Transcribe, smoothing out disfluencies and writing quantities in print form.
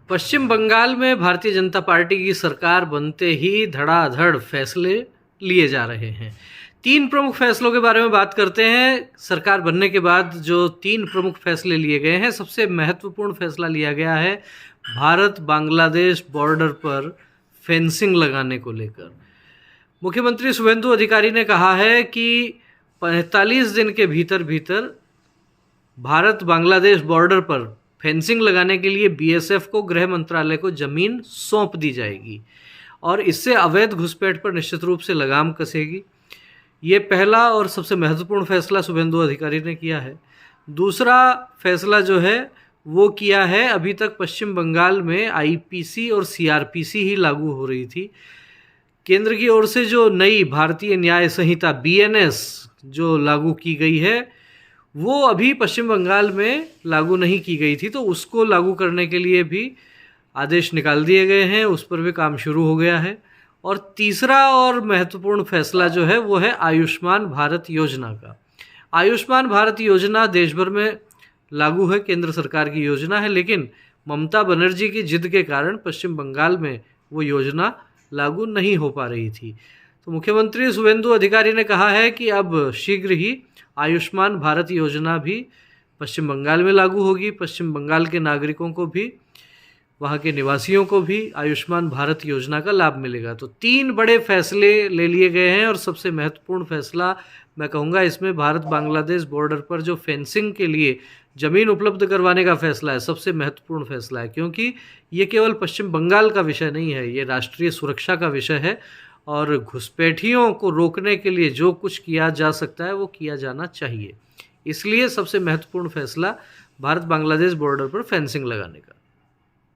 पश्चिम बंगाल में भारतीय जनता पार्टी की सरकार बनते ही धड़ाधड़ फैसले लिए जा रहे हैं। 3 प्रमुख फैसलों के बारे में बात करते हैं। सरकार बनने के बाद जो 3 प्रमुख फैसले लिए गए हैं, सबसे महत्वपूर्ण फैसला लिया गया है भारत बांग्लादेश बॉर्डर पर फेंसिंग लगाने को लेकर। मुख्यमंत्री शुभेंदु अधिकारी ने कहा है कि 45 दिन के भीतर भीतर भारत बांग्लादेश बॉर्डर पर फेंसिंग लगाने के लिए बीएसएफ को गृह मंत्रालय को ज़मीन सौंप दी जाएगी और इससे अवैध घुसपैठ पर निश्चित रूप से लगाम कसेगी। ये पहला और सबसे महत्वपूर्ण फैसला शुभेंदु अधिकारी ने किया है। दूसरा फैसला जो है वो किया है, अभी तक पश्चिम बंगाल में आईपीसी और सीआरपीसी ही लागू हो रही थी। केंद्र की ओर से जो नई भारतीय न्याय संहिता बीएनएस जो लागू की गई है वो अभी पश्चिम बंगाल में लागू नहीं की गई थी, तो उसको लागू करने के लिए भी आदेश निकाल दिए गए हैं, उस पर भी काम शुरू हो गया है। और तीसरा और महत्वपूर्ण फैसला जो है वो है आयुष्मान भारत योजना का। आयुष्मान भारत योजना देश भर में लागू है, केंद्र सरकार की योजना है, लेकिन ममता बनर्जी की जिद के कारण पश्चिम बंगाल में वो योजना लागू नहीं हो पा रही थी। तो मुख्यमंत्री शुभेंदु अधिकारी ने कहा है कि अब शीघ्र ही आयुष्मान भारत योजना भी पश्चिम बंगाल में लागू होगी। पश्चिम बंगाल के नागरिकों को भी, वहाँ के निवासियों को भी आयुष्मान भारत योजना का लाभ मिलेगा। तो 3 बड़े फैसले ले लिए गए हैं और सबसे महत्वपूर्ण फैसला मैं कहूँगा इसमें भारत बांग्लादेश बॉर्डर पर जो फेंसिंग के लिए ज़मीन उपलब्ध करवाने का फैसला है, सबसे महत्वपूर्ण फैसला है, क्योंकि ये केवल पश्चिम बंगाल का विषय नहीं है, ये राष्ट्रीय सुरक्षा का विषय है और घुसपैठियों को रोकने के लिए जो कुछ किया जा सकता है वो किया जाना चाहिए। इसलिए सबसे महत्वपूर्ण फैसला भारत बांग्लादेश बॉर्डर पर फेंसिंग लगाने का।